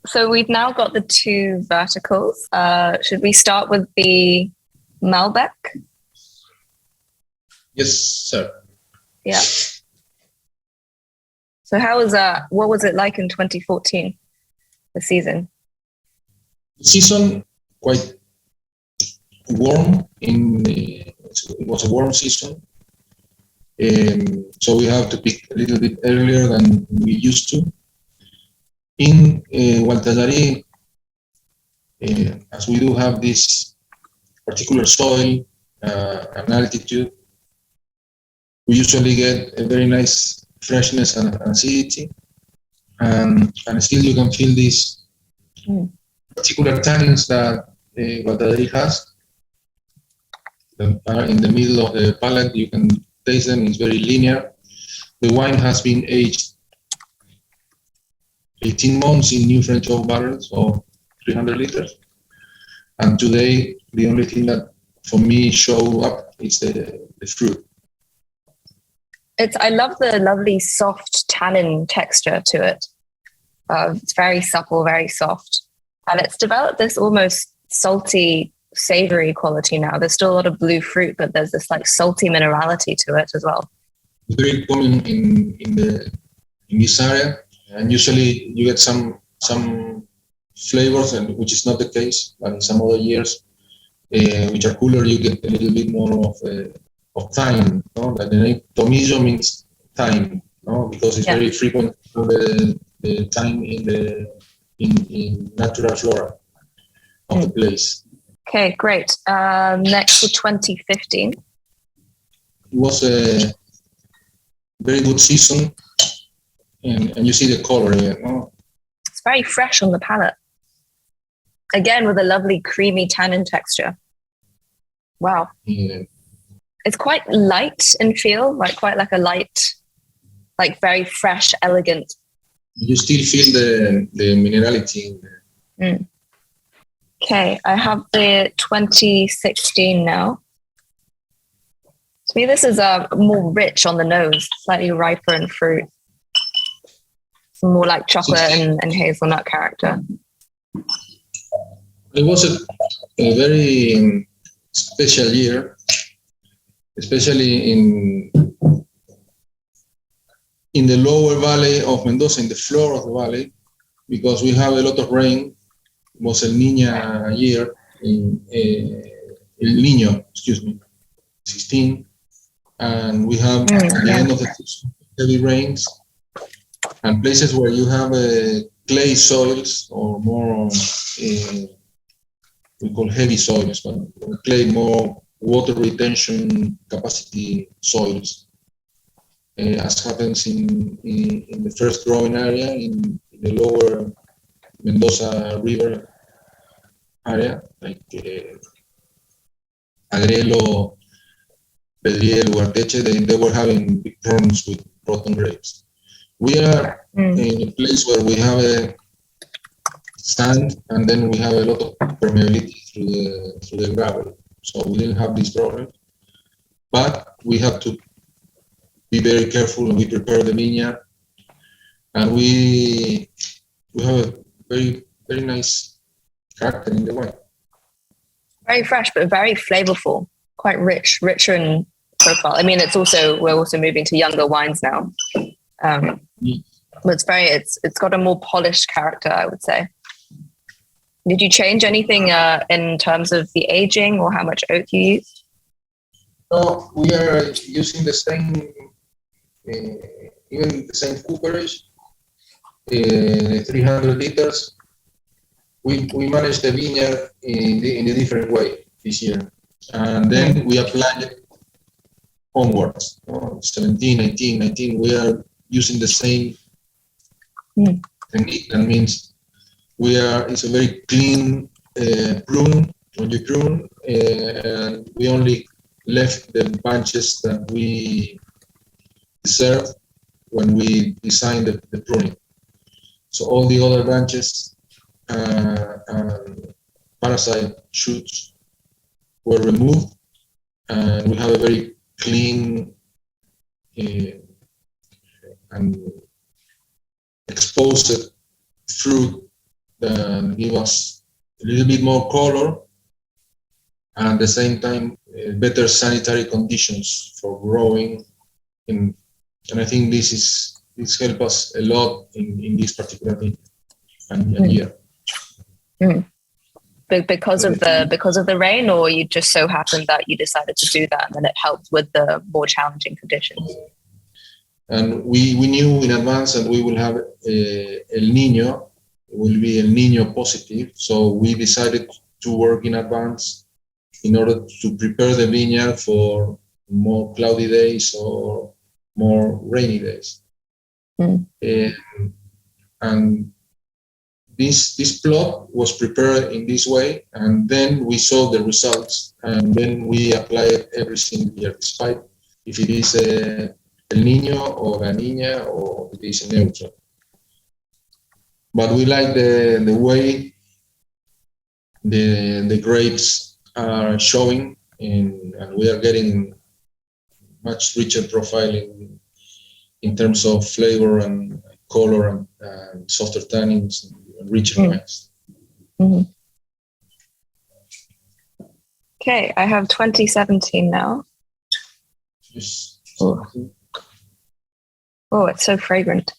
So we've now got the two verticals. Should we start with the Malbec? Yes, sir. Yeah. So how was what was it like in 2014, the season? Season quite warm. It was a warm season, so we have to pick a little bit earlier than we used to. In Gualtallary, as we do have this particular soil and altitude, we usually get a very nice freshness and acidity, and still you can feel these particular tannins that Gualtallary has. In the middle of the palate, you can taste them. It's very linear. The wine has been aged 18 months in new French oak barrels of 300 liters. And today, the only thing that for me show up is the fruit. I love the lovely soft tannin texture to it. It's very supple, very soft. And it's developed this almost salty, savory quality now. There's still a lot of blue fruit, but there's this like salty minerality to it as well. It's very common in this area, and usually you get some flavors, and which is not the case. But in some other years, which are cooler, you get a little bit more of thyme. No? Like the name Tomillo means thyme, no? Because it's very frequent for the thyme in natural flora of the place. Okay, great. Next to 2015. It was a very good season, and you see the color here. No? It's very fresh on the palate. Again, with a lovely creamy tannin texture. Wow. Yeah. It's quite light in feel, like quite like a light, like very fresh, elegant. You still feel the minerality in there. Okay, I have the 2016 now. To me, this is more rich on the nose, slightly riper in fruit. Some more like chocolate and hazelnut character. It was a very special year, especially in the lower valley of Mendoza, in the floor of the valley, because we have a lot of rain. It was El Niño year, El Niño, 16, and we have at the end of the season heavy rains, and places where you have clay soils or more we call heavy soils, but clay, more water retention capacity soils, as happens in the first growing area in the lower Mendoza River area, like Agrelo, Pedriel, Uarteche. They were having big problems with rotten grapes. We are in a place where we have a sand, and then we have a lot of permeability through the gravel, so we didn't have this problem. But we have to be very careful, and we prepare the vineyard, and we have a very, very nice character in the wine. Very fresh, but very flavorful, quite richer in profile. I mean, we're also moving to younger wines now. But it's got a more polished character, I would say. Did you change anything in terms of the aging or how much oak you used? No, we are using the same, even the same cooperage, 300 liters. We manage the vineyard in a different way this year. And then we apply it onwards. 17, 18, 19, we are using the same technique. That means it's a very clean prune when you prune, and we only left the bunches that we deserve when we designed the pruning. So all the other branches and parasite shoots were removed, and we have a very clean and exposed fruit that give us a little bit more color, and at the same time better sanitary conditions for growing. And I think this helps us a lot in this particular year. Because of the rain, or you just so happened that you decided to do that and then it helped with the more challenging conditions? And we knew in advance that we will have El Nino. It will be El Nino positive, so we decided to work in advance in order to prepare the vineyard for more cloudy days or more rainy days. And this plot was prepared in this way, and then we saw the results, and then we applied every single year, despite if it is El Nino or La Niña or it is neutral. But we like the way the grapes are showing, and we are getting much richer profile in terms of flavor and color and softer tannins and richer wines. Okay, I have 2017 now. Yes. Oh, it's so fragrant.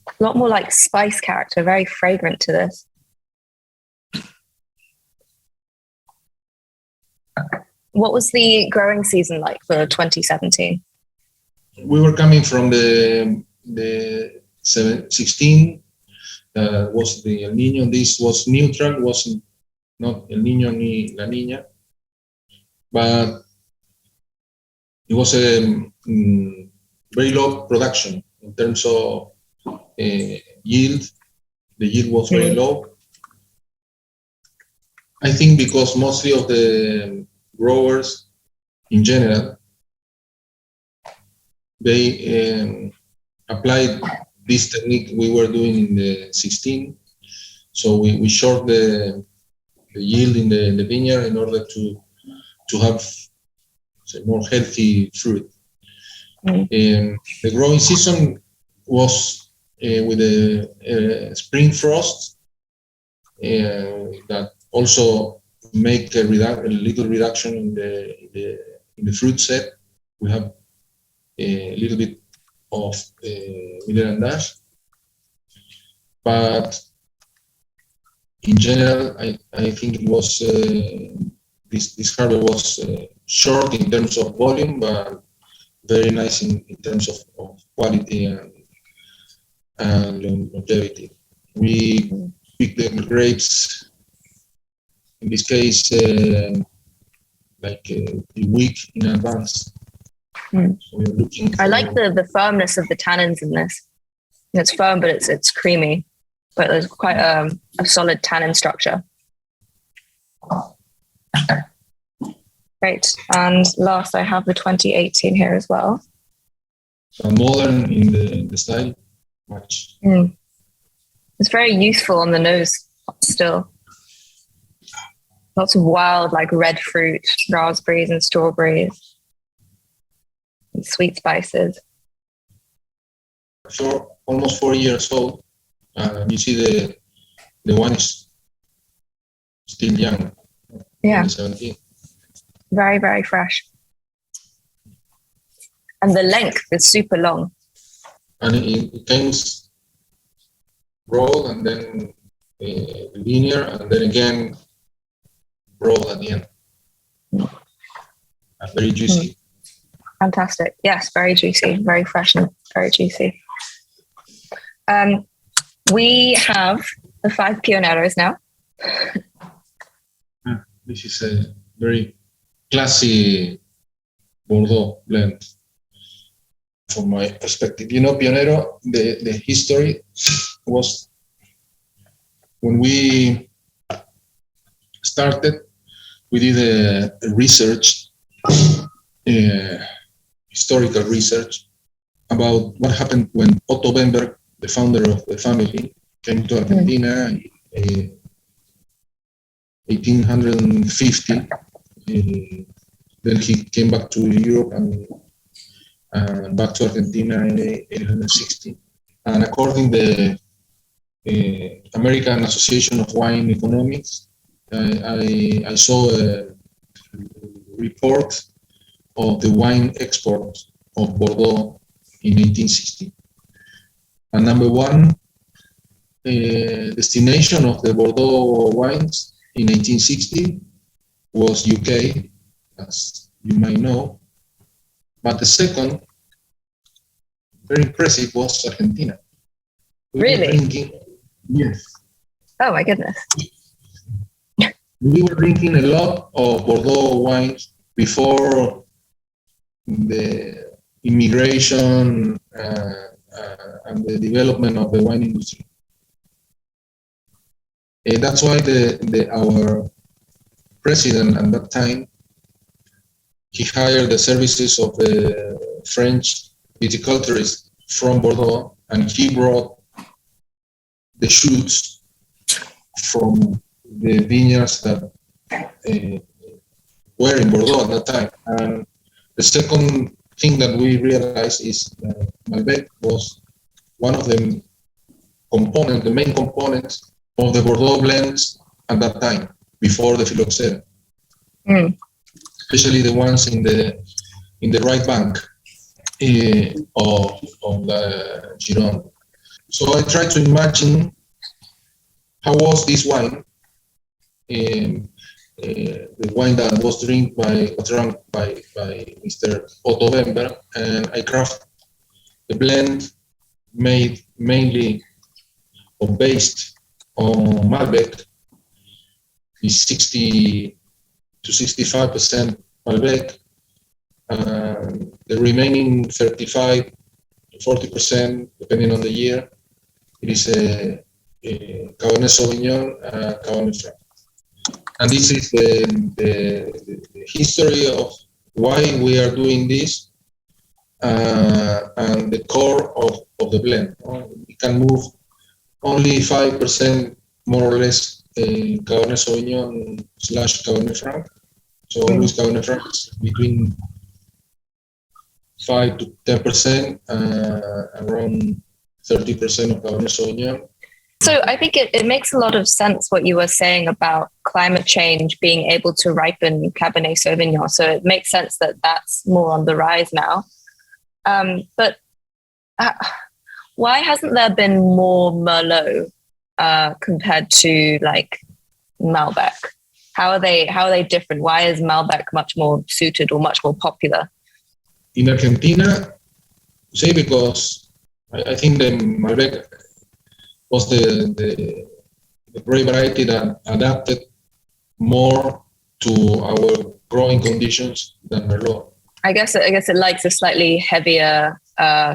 A lot more like spice character, very fragrant to this. What was the growing season like for 2017? We were coming from the 16. Was the El Nino. This was neutral, wasn't not El Nino ni La Niña, but it was a very low production in terms of yield. The yield was very low. I think because mostly of the growers in general, they applied this technique we were doing in the 16. So we short the yield in the vineyard in order to have, say, more healthy fruit. The growing season was with the spring frost that also make a little reduction in the fruit set. We have a little bit of Linterna, but in general, I think it was this harvest was short in terms of volume, but very nice in terms of quality and longevity. We pick the grapes in this case like a week in advance. So we're looking I like the firmness of the tannins in this. It's firm, but it's creamy, but there's quite a solid tannin structure. Great. And last, I have the 2018 here as well. So modern in the style, much. It's very youthful on the nose still. Lots of wild, like red fruit, raspberries and strawberries. And sweet spices. So almost 4 years old. You see the wine is still young. Yeah. 17. Very, very fresh. And the length is super long. And it comes broad and then linear and then again broad at the end. And very juicy. Fantastic. Yes, very juicy, very fresh and very juicy. We have the 5 Pioneros now. This is a very classy Bordeaux blend from my perspective. You know, Pionero, the history was when we started, we did a research, historical research about what happened when Otto Bemberg, the founder of the family, came to Argentina in 1850 Then he came back to Europe and back to Argentina in 1860. And according to the American Association of Wine Economics, I saw a report of the wine export of Bordeaux in 1860. And number one destination of the Bordeaux wines in 1860 was UK, as you might know. But the second, very impressive, was Argentina. Really? Yes. Oh my goodness. We were drinking a lot of Bordeaux wines before the immigration and the development of the wine industry. That's why our president at that time, he hired the services of a French viticulturist from Bordeaux, and he brought the shoots from the vineyards that were in Bordeaux at that time. And the second thing that we realized is that Malbec was one of the main components of the Bordeaux blends at that time, before the phylloxera. Especially the ones in the right bank of the Gironde. So I tried to imagine how was this wine, the wine that was drunk by Mr. Otto Bemberg, and I crafted a blend made mainly or based on Malbec, is 60 to 65% Malbec. The remaining 35 to 40%, depending on the year, it is a Cabernet Sauvignon, Cabernet Franc. And this is the history of why we are doing this and the core of the blend. We can move only 5% more or less Cabernet Sauvignon / Cabernet Franc. So always Cabernet Franc is between 5 to 10%, around 30% of Cabernet Sauvignon. So I think it makes a lot of sense what you were saying about climate change being able to ripen Cabernet Sauvignon. So it makes sense that that's more on the rise now. But why hasn't there been more Merlot compared to like Malbec? How are they different? Why is Malbec much more suited or much more popular? In Argentina, say because I think the Malbec was the grape variety that adapted more to our growing conditions than Merlot. I guess it likes the slightly heavier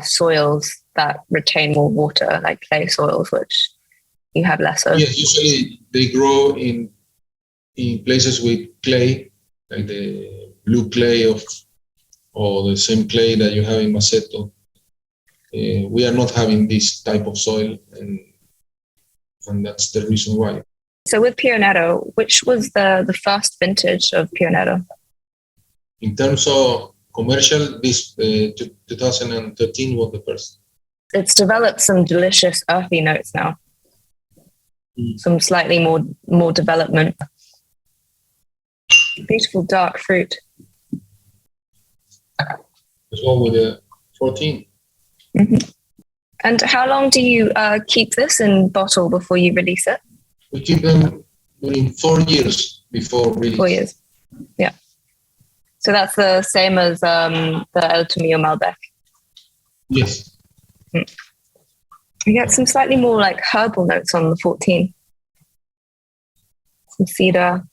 soils that retain more water, like clay soils, which you have less of. Yes, usually they grow in places with clay, like the blue clay or the same clay that you have in Maceto. We are not having this type of soil, and that's the reason why. So with Pionero, which was the first vintage of Pionero? In terms of commercial, this 2013 was the first. It's developed some delicious earthy notes now. Some slightly more development. Beautiful dark fruit. As well with the 14. Mm-hmm. And how long do you keep this in bottle before you release it? We keep them during 4 years before release. 4 years, yeah. So that's the same as the El Tomillo Malbec? Yes. You get some slightly more like herbal notes on the 14. Some cedar.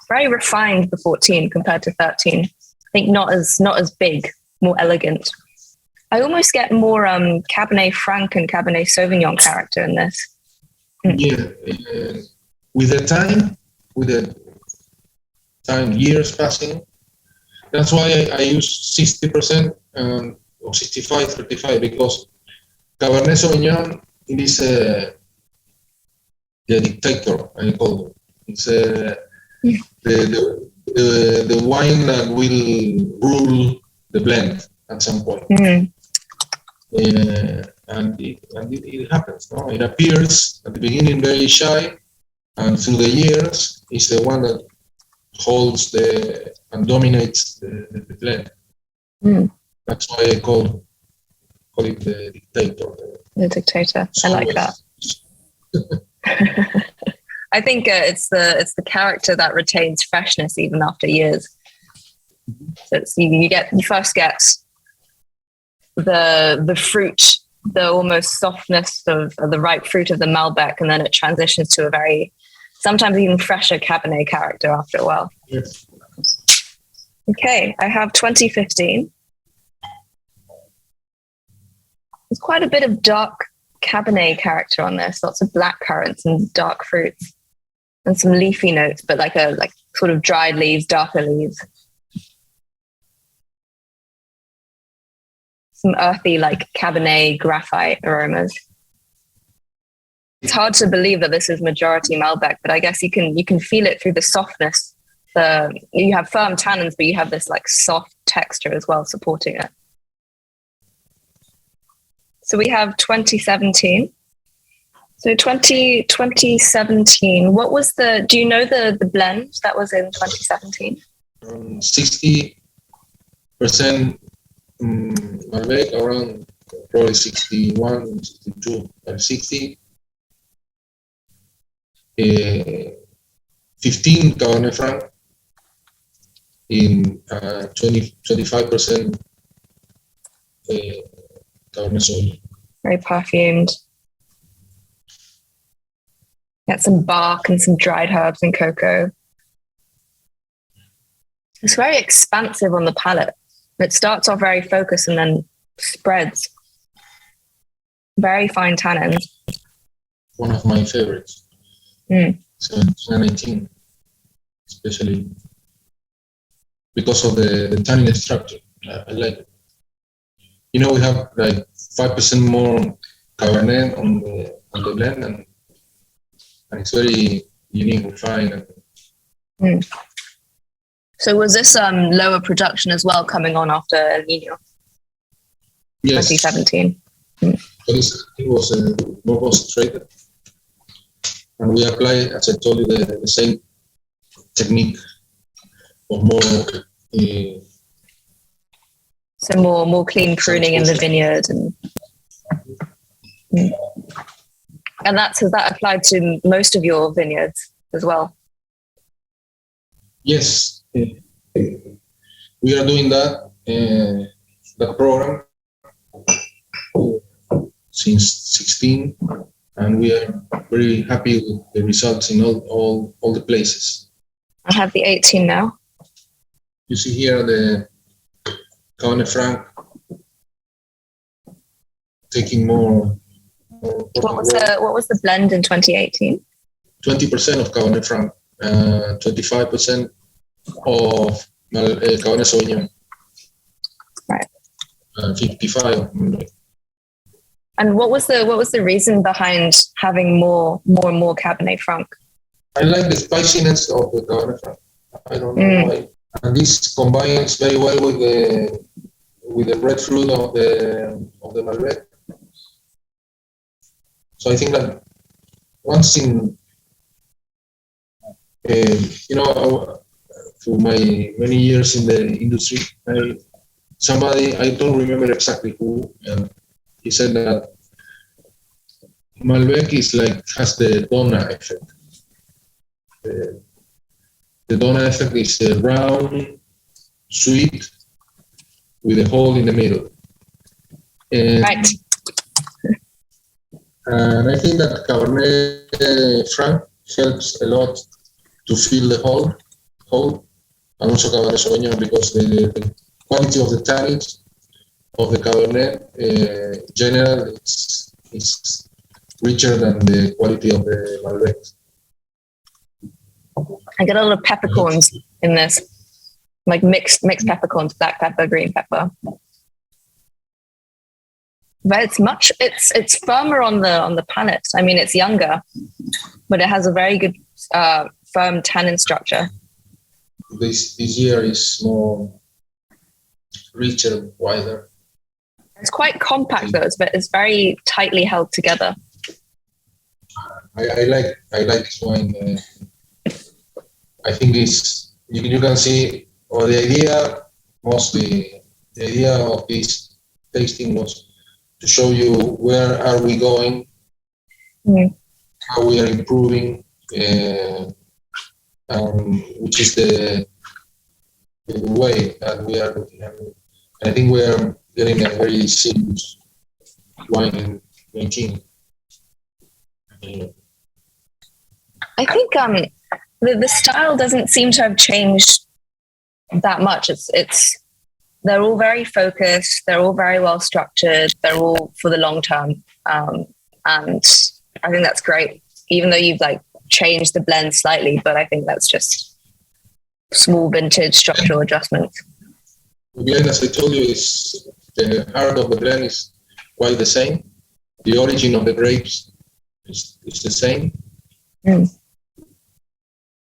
Very refined, the 14 compared to 13. I think not as big, more elegant. I almost get more Cabernet Franc and Cabernet Sauvignon character in this. Yeah, with the time, years passing, that's why I use 60% or 65-35, because Cabernet Sauvignon, it is the dictator, I call it. It's the the wine that will rule the blend at some point. And it happens. No? It appears at the beginning very shy, and through the years, it's the one that holds and dominates the blend. That's why I call it the dictator. The dictator. I like that. I think it's the character that retains freshness even after years. So you first get the fruit, the almost softness of the ripe fruit of the Malbec, and then it transitions to a very, sometimes even fresher Cabernet character after a while. Yes. Okay, I have 2015. There's quite a bit of dark Cabernet character on this, lots of black currants and dark fruits and some leafy notes, but like sort of dried leaves, darker leaves. Some earthy, like Cabernet graphite aromas. It's hard to believe that this is majority Malbec, but I guess you can feel it through the softness. You have firm tannins, but you have this like soft texture as well supporting it. So we have 2017. So 2017, what was do you know the blend that was in 2017? 60% Malbec, around probably 61, 62, 60. 15 Cabernet Franc in 25% Cabernet Sauvignon. Very perfumed. Got some bark and some dried herbs and cocoa. It's very expansive on the palate. It starts off very focused and then spreads. Very fine tannins. One of my favorites. So 2019, especially because of the tannin structure. I like it. You know, we have like 5% more Cabernet on the blend, and it's very unique, refined. So was this lower production as well coming on after El Niño? Yes. 2017. But it was more concentrated. And we apply, as I told you, the same technique of more... So more clean pruning in the vineyard. And has that applied to most of your vineyards as well? Yes. We are doing that program since 16, and we are very happy with the results in all the places. I have the 18 now. You see here the Cabernet Franc taking more. What was the blend in 2018? 20% of Cabernet Franc, 25% of Cabernet Sauvignon. Right. 55. And what was the reason behind having more and more Cabernet Franc? I like the spiciness of the Cabernet Franc. I don't know why. And this combines very well with the red fruit of the Malbec. So I think that once in, through my many years in the industry, I don't remember exactly who, he said that Malbec has the Donna effect. The Donna effect is round, sweet, with a hole in the middle. Right. And I think that Cabernet Franc helps a lot to fill the hole, and also Cabernet Sauvignon, because the quality of the tannins of the Cabernet in general is richer than the quality of the Malbec. I get a lot of peppercorns in this, like mixed peppercorns, black pepper, green pepper. But it's firmer on the palate. I mean, it's younger, but it has a very good firm tannin structure. this year is more richer, wider. It's quite compact though. It's very tightly held together. I like this wine. I think you can see, or the idea of this tasting was to show you where are we going, how we are improving, which is the way that we are looking at it. I think we are getting a very serious wine making. I think the style doesn't seem to have changed that much. They're all very focused. They're all very well structured. They're all for the long term, and I think that's great. Even though you've like changed the blend slightly, but I think that's just small vintage structural adjustments. The blend, as I told you, is the heart of the blend is quite the same. The origin of the grapes is the same.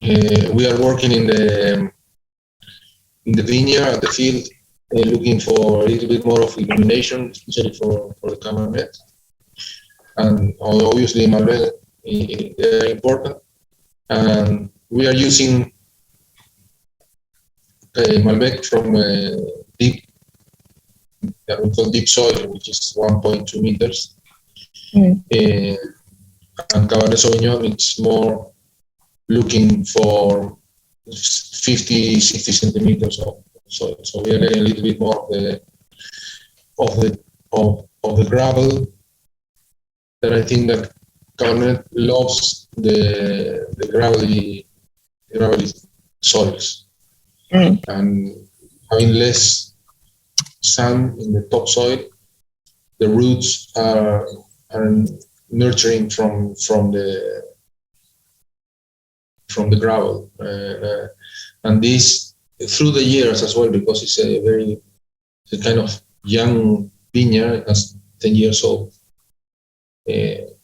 We are working in the vineyard, at the field, looking for a little bit more of illumination, especially for the cabernet. And obviously Malbec is very important. And we are using Malbec from deep, that we call deep soil, which is 1.2 meters. And Cabernet Sauvignon, it's more looking for 50, 60 centimeters of soil. So we are getting a little bit more of the gravel. That I think that Cabernet loves the gravelly soils. And having less sand in the topsoil, the roots are nurturing from the gravel, and this through the years as well, because it's a kind of young vineyard. It has 10 years old. With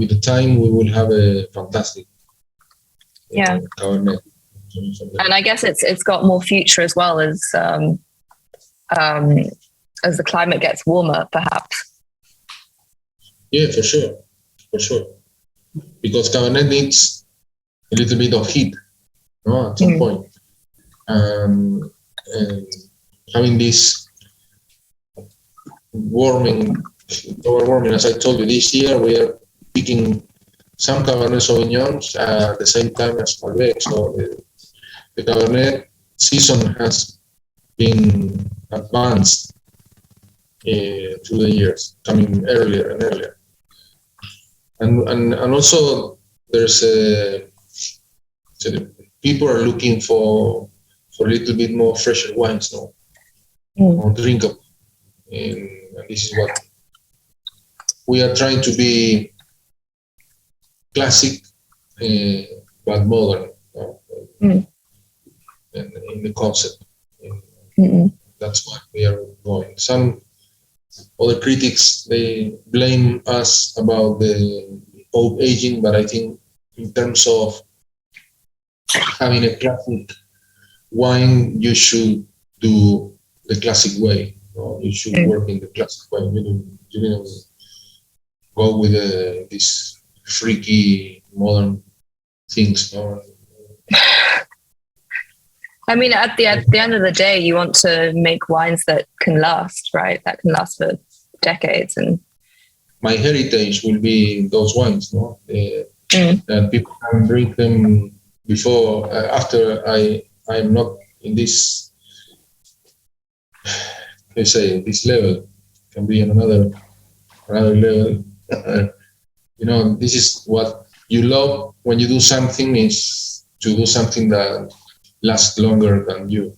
the time, we will have a fantastic Cabernet. And I guess it's got more future as well as the climate gets warmer, perhaps. Yeah, for sure. Because Cabernet needs a little bit of heat, no, at some point. And having this warming, as I told you, this year we are picking some Cabernet Sauvignons at the same time as Malbec. So the Cabernet season has been advanced through the years, coming earlier and earlier. And also there's people are looking for a little bit more fresher wines now, more drinkable. And this is what we are trying to be, classic but modern in the concept. That's why we are going. Some other critics, they blame us about the oak aging, but I think in terms of having a classic wine, you should do the classic way. You should work in the classic way. You didn't go with these freaky modern things. I mean, at the end of the day, you want to make wines that can last, right? That can last for decades. And my heritage will be those wines, no? That people can drink them before, after I'm not in this, let's say, this level. Can be in another level. This is what you love when you do something, is to do something that lasts longer than you.